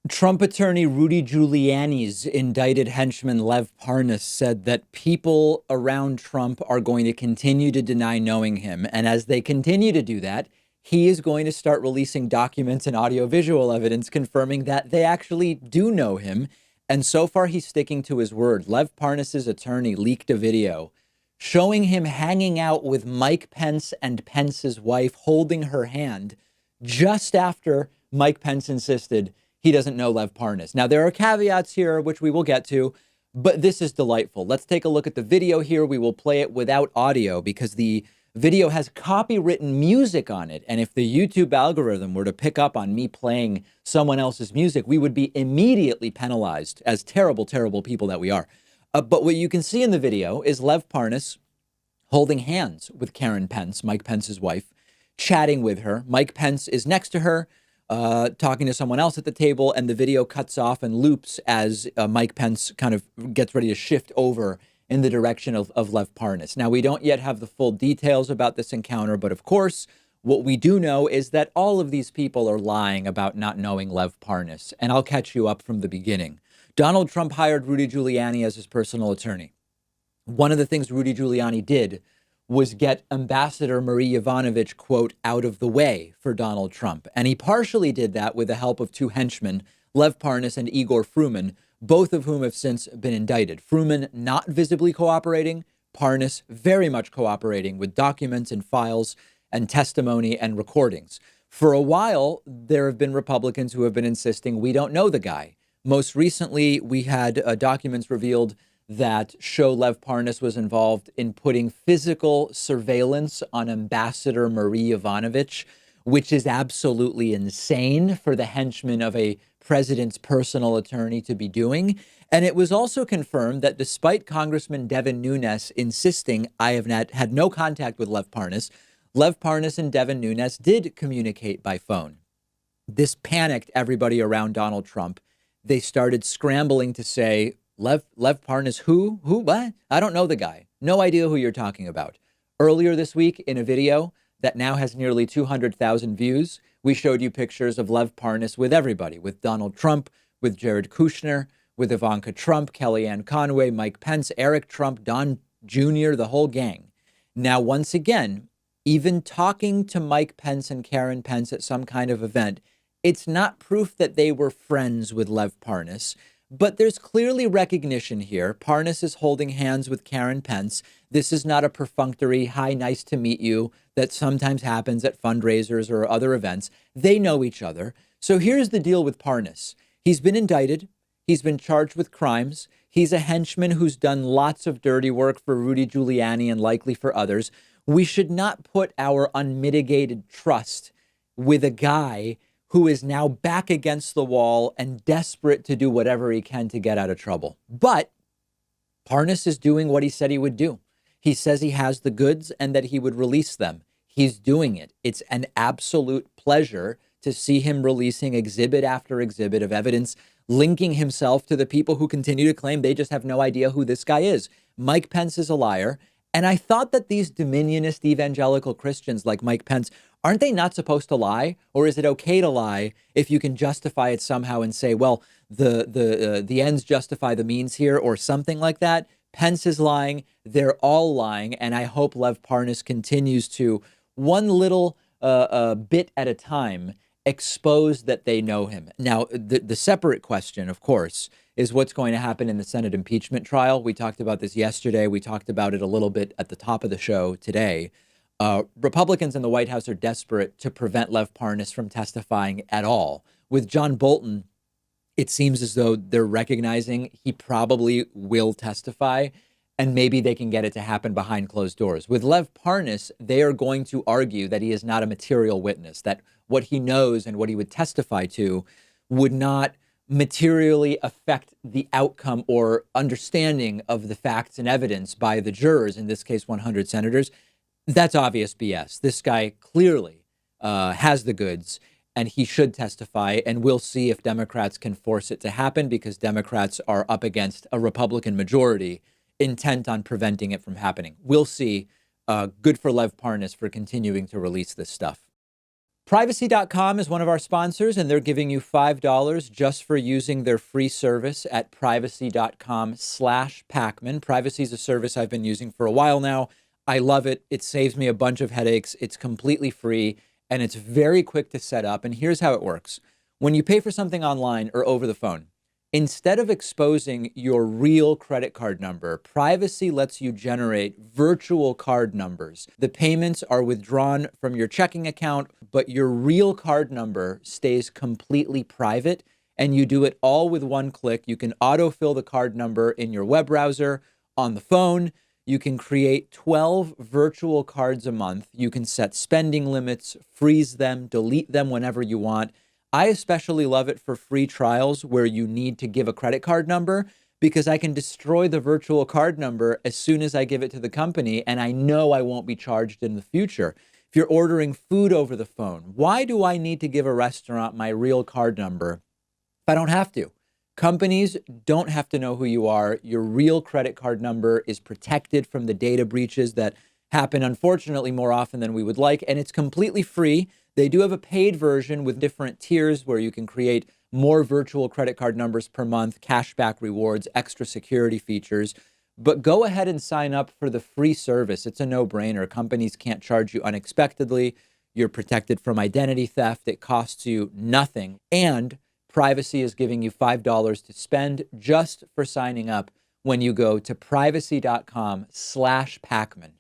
Trump attorney Rudy Giuliani's indicted henchman Lev Parnas said that people around Trump are going to continue to deny knowing him. And as they continue to do that, he is going to start releasing documents and audiovisual evidence confirming that they actually do know him. And so far, he's sticking to his word. Lev Parnas's attorney leaked a video showing him hanging out with Mike Pence and Pence's wife, holding her hand just after Mike Pence insisted he doesn't know Lev Parnas. Now, there are caveats here, which we will get to, but this is delightful. Let's take a look at the video here. We will play it without audio because the video has copywritten music on it. And if the YouTube algorithm were to pick up on me playing someone else's music, we would be immediately penalized as terrible, terrible people that we are. But what you can see in the video is Lev Parnas holding hands with Karen Pence, Mike Pence's wife, chatting with her. Mike Pence is next to her, talking to someone else at the table, and the video cuts off and loops as Mike Pence kind of gets ready to shift over in the direction of Lev Parnas. Now, we don't yet have the full details about this encounter, but of course, what we do know is that all of these people are lying about not knowing Lev Parnas, and I'll catch you up from the beginning. Donald Trump hired Rudy Giuliani as his personal attorney. One of the things Rudy Giuliani did was get Ambassador Marie Yovanovitch, quote, out of the way for Donald Trump. And he partially did that with the help of two henchmen, Lev Parnas and Igor Fruman, both of whom have since been indicted. Fruman not visibly cooperating, Parnas very much cooperating with documents and files and testimony and recordings. For a while, there have been Republicans who have been insisting we don't know the guy. Most recently, we had documents revealed that show Lev Parnas was involved in putting physical surveillance on Ambassador Marie Yovanovitch, which is absolutely insane for the henchman of a president's personal attorney to be doing. And it was also confirmed that despite Congressman Devin Nunes insisting I have had no contact with Lev Parnas and Devin Nunes did communicate by phone. This panicked everybody around Donald Trump. They started scrambling to say, Lev Parnas, who, what? I don't know the guy. No idea who you're talking about. Earlier this week, in a video that now has nearly 200,000 views, we showed you pictures of Lev Parnas with everybody, with Donald Trump, with Jared Kushner, with Ivanka Trump, Kellyanne Conway, Mike Pence, Eric Trump, Don Jr., the whole gang. Now, once again, even talking to Mike Pence and Karen Pence at some kind of event, it's not proof that they were friends with Lev Parnas. But there's clearly recognition here. Parnas is holding hands with Karen Pence. This is not a perfunctory, hi, nice to meet you, that sometimes happens at fundraisers or other events. They know each other. So here's the deal with Parnas. He's been indicted. He's been charged with crimes. He's a henchman who's done lots of dirty work for Rudy Giuliani and likely for others. We should not put our unmitigated trust with a guy who is now back against the wall and desperate to do whatever he can to get out of trouble. But Parnas is doing what he said he would do. He says he has the goods and that he would release them. He's doing it. It's an absolute pleasure to see him releasing exhibit after exhibit of evidence linking himself to the people who continue to claim they just have no idea who this guy is. Mike Pence is a liar. And I thought that these dominionist evangelical Christians like Mike Pence, aren't they not supposed to lie? Or is it okay to lie if you can justify it somehow and say, well, the ends justify the means here or something like that? Pence is lying. They're all lying. And I hope Lev Parnas continues to, one little bit at a time, expose that they know him. Now, the separate question, of course, is what's going to happen in the Senate impeachment trial. We talked about this yesterday. We talked about it a little bit at the top of the show today. Republicans in the White House are desperate to prevent Lev Parnas from testifying at all. With John Bolton, it seems as though they're recognizing he probably will testify, and maybe they can get it to happen behind closed doors. With Lev Parnas, they are going to argue that he is not a material witness, that what he knows and what he would testify to would not materially affect the outcome or understanding of the facts and evidence by the jurors, in this case, 100 senators. That's obvious BS. This guy clearly has the goods and he should testify. And we'll see if Democrats can force it to happen because Democrats are up against a Republican majority intent on preventing it from happening. We'll see. Good for Lev Parnas for continuing to release this stuff. Privacy.com is one of our sponsors, and they're giving you $5 just for using their free service at privacy.com/Pakman. Privacy is a service I've been using for a while now. I love it. It saves me a bunch of headaches. It's completely free, and it's very quick to set up. And here's how it works. When you pay for something online or over the phone, instead of exposing your real credit card number, Privacy lets you generate virtual card numbers. The payments are withdrawn from your checking account, but your real card number stays completely private, and you do it all with one click. You can autofill the card number in your web browser, on the phone. You can create 12 virtual cards a month. You can set spending limits, freeze them, delete them whenever you want. I especially love it for free trials where you need to give a credit card number, because I can destroy the virtual card number as soon as I give it to the company, and I know I won't be charged in the future. If you're ordering food over the phone, why do I need to give a restaurant my real card number if I don't have to? Companies don't have to know who you are. Your real credit card number is protected from the data breaches that happen, unfortunately, more often than we would like, and it's completely free. They do have a paid version with different tiers where you can create more virtual credit card numbers per month, cashback rewards, extra security features. But go ahead and sign up for the free service. It's a no-brainer. Companies can't charge you unexpectedly. You're protected from identity theft. It costs you nothing. And Privacy is giving you $5 to spend just for signing up when you go to privacy.com/Pakman.